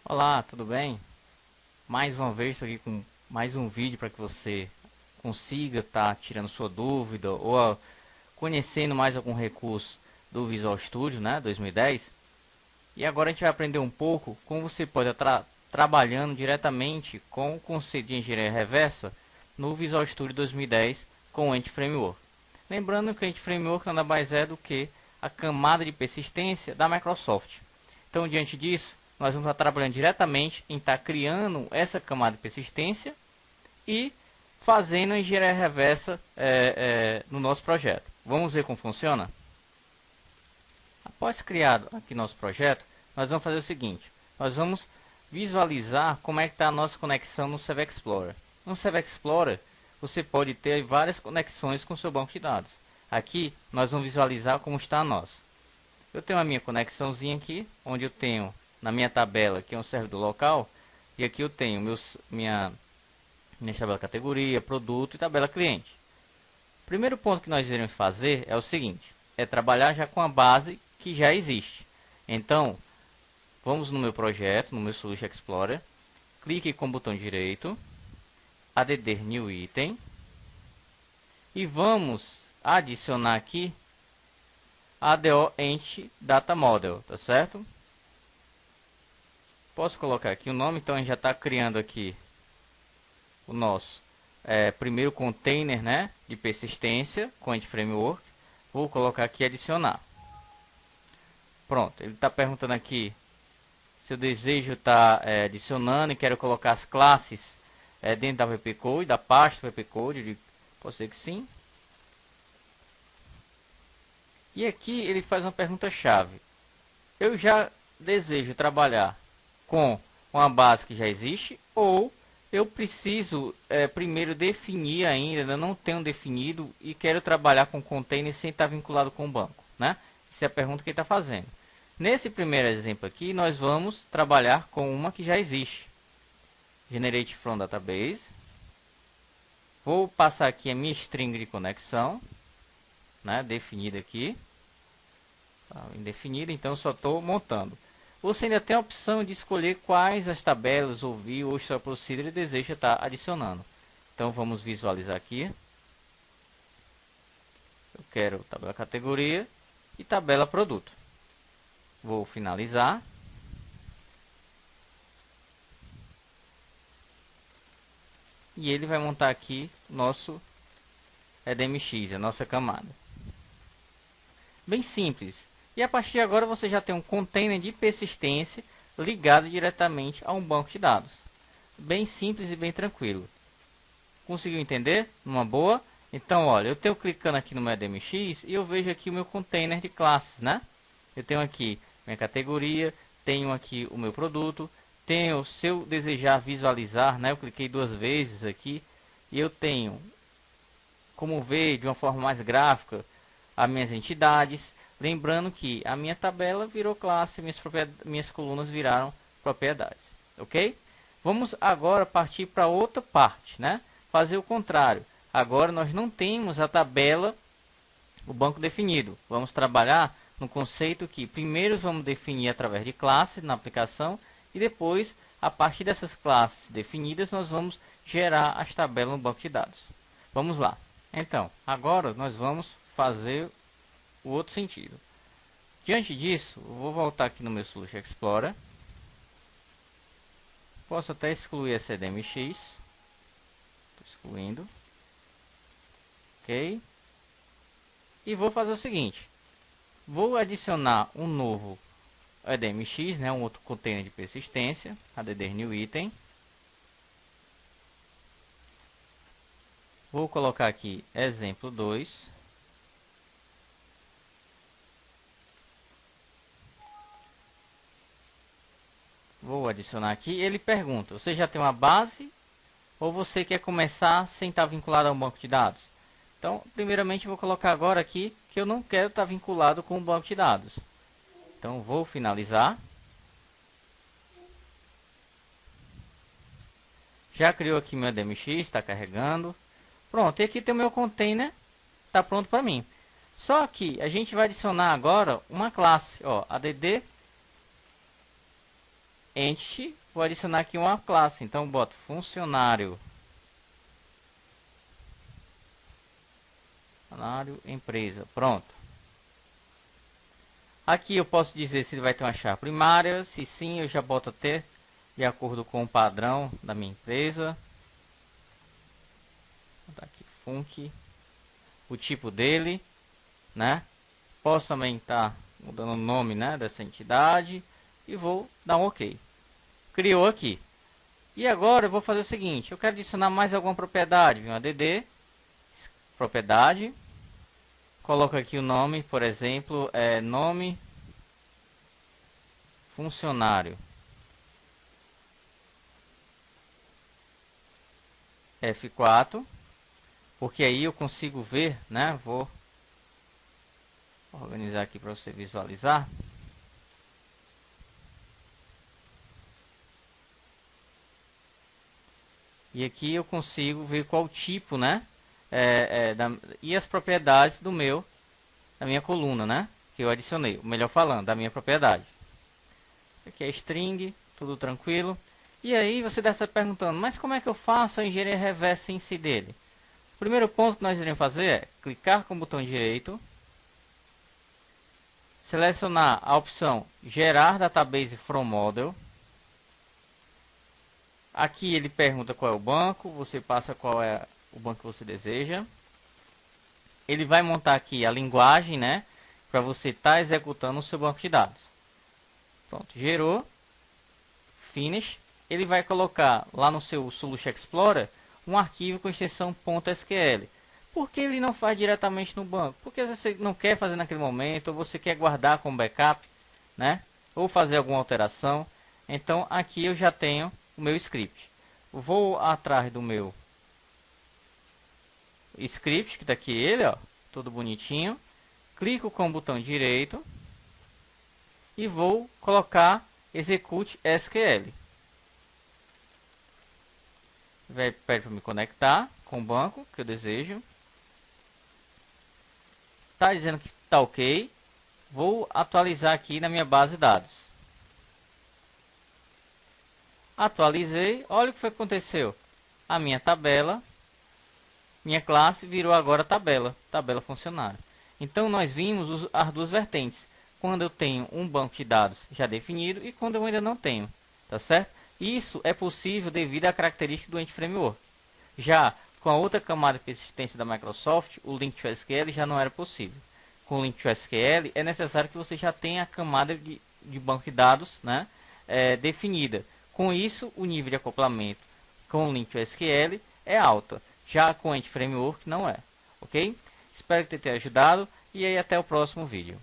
Olá, tudo bem? Mais uma vez estou aqui com mais um vídeo para que você consiga estar tirando sua dúvida ou conhecendo mais algum recurso do Visual Studio, né, 2010. E agora a gente vai aprender um pouco como você pode estar trabalhando diretamente com o conceito de engenharia reversa no Visual Studio 2010 com o Entity Framework. Lembrando que o Entity Framework nada mais é do que a camada de persistência da Microsoft. Então, diante disso, nós vamos estar trabalhando diretamente em estar criando essa camada de persistência e fazendo a engenharia reversa no nosso projeto. Vamos ver como funciona? Após criado aqui nosso projeto, nós vamos fazer o seguinte. Nós vamos visualizar como é que está a nossa conexão no Server Explorer. No Server Explorer, você pode ter várias conexões com o seu banco de dados. Aqui, nós vamos visualizar como está a nossa. Eu tenho a minha conexãozinha aqui, onde eu tenho na minha tabela, que é um servidor local, e aqui eu tenho minha tabela categoria, produto e tabela cliente. O primeiro ponto que nós iremos fazer é o seguinte, é trabalhar já com a base que já existe. Então, vamos no meu projeto, no meu Solution Explorer, clique com o botão direito, add new item, e vamos adicionar aqui ADO Entity Data Model, tá certo? Posso colocar aqui o nome, então a gente já está criando aqui o nosso primeiro container, né, de persistência com Entity Framework. Vou colocar aqui adicionar. Pronto, ele está perguntando aqui se eu desejo estar adicionando e quero colocar as classes dentro da VP Code, da pasta VP Code. Pode ser que sim. E aqui ele faz uma pergunta chave. Eu já desejo trabalhar com uma base que já existe, ou eu preciso primeiro definir ainda, não tenho definido e quero trabalhar com container sem estar vinculado com o banco, né? Essa é a pergunta que ele está fazendo. Nesse primeiro exemplo aqui, nós vamos trabalhar com uma que já existe. Generate from database. Vou passar aqui a minha string de conexão, né, definida aqui. Tá, indefinida, então só estou montando. Você ainda tem a opção de escolher quais as tabelas ou view ou Store Procedure deseja estar adicionando. Então vamos visualizar aqui. Eu quero tabela categoria e tabela produto. Vou finalizar. E ele vai montar aqui nosso EDMX, a nossa camada. Bem simples. E a partir de agora você já tem um container de persistência ligado diretamente a um banco de dados. Bem simples e bem tranquilo. Conseguiu entender? Numa boa? Então, olha, eu tenho clicando aqui no meu EDMX e eu vejo aqui o meu container de classes, né? Eu tenho aqui minha categoria, tenho aqui o meu produto, tenho, se eu desejar visualizar, né? Eu cliquei duas vezes aqui e eu tenho como ver de uma forma mais gráfica as minhas entidades. Lembrando que a minha tabela virou classe, minhas colunas viraram propriedades, ok? Vamos agora partir para outra parte, né? Fazer o contrário. Agora nós não temos a tabela, o banco definido. Vamos trabalhar no conceito que primeiro vamos definir através de classes na aplicação e depois, a partir dessas classes definidas, nós vamos gerar as tabelas no banco de dados. Vamos lá. Então, agora nós vamos fazer o outro sentido. Diante disso, eu vou voltar aqui no meu Solution Explorer. Posso até excluir esse EDMX. Estou excluindo. Ok. E vou fazer o seguinte. Vou adicionar um novo EDMX, né, um outro container de persistência. Add new item. Vou colocar aqui exemplo 2. Vou adicionar aqui. Ele pergunta, você já tem uma base ou você quer começar sem estar vinculado a um banco de dados? Então, primeiramente, vou colocar agora aqui que eu não quero estar vinculado com o banco de dados. Então, vou finalizar. Já criou aqui meu DMX, está carregando. Pronto, e aqui tem o meu container, está pronto para mim. Só que a gente vai adicionar agora uma classe, ó, add entity, vou adicionar aqui uma classe. Então, boto funcionário. Funcionário, empresa. Pronto. Aqui eu posso dizer se ele vai ter uma chave primária. Se sim, eu já boto até de acordo com o padrão da minha empresa. Vou botar aqui func. O tipo dele, né? Posso também estar mudando o nome, né, dessa entidade. E vou dar um OK. Criou aqui. E agora eu vou fazer o seguinte. Eu quero adicionar mais alguma propriedade. Vem um add, propriedade. Coloco aqui o nome, por exemplo, nome funcionário. F4. Porque aí eu consigo ver, né? Vou organizar aqui para você visualizar. E aqui eu consigo ver qual tipo, né? E as propriedades da minha coluna, né? Que eu adicionei, melhor falando, da minha propriedade. Aqui é string, tudo tranquilo. E aí você deve estar perguntando, mas como é que eu faço a engenharia reversa em si dele? O primeiro ponto que nós iremos fazer é clicar com o botão direito, selecionar a opção gerar database from model. Aqui ele pergunta qual é o banco, você passa qual é o banco que você deseja. Ele vai montar aqui a linguagem, né, para você estar executando o seu banco de dados. Pronto, gerou, finish. Ele vai colocar lá no seu Solution Explorer um arquivo com extensão .sql. Por que ele não faz diretamente no banco? Porque você não quer fazer naquele momento, ou você quer guardar como backup, né, ou fazer alguma alteração. Então aqui eu já tenho o meu script. Vou atrás do meu script, que está aqui ele, ó, todo bonitinho. Clico com o botão direito e vou colocar execute SQL. Pede para me conectar com o banco que eu desejo. Está dizendo que está ok. Vou atualizar aqui na minha base de dados. Atualizei. Olha o que foi que aconteceu. A minha tabela, minha classe virou agora tabela funcionário. Então nós vimos as duas vertentes. Quando eu tenho um banco de dados já definido e quando eu ainda não tenho, tá certo? Isso é possível devido à característica do Entity Framework. Já com a outra camada de persistência da Microsoft, o Link to SQL já não era possível. Com o Link to SQL é necessário que você já tenha a camada de banco de dados, né, definida. Com isso, o nível de acoplamento com o Link to SQL é alta. Já com o Entity Framework não é. Ok? Espero ter ajudado e aí até o próximo vídeo.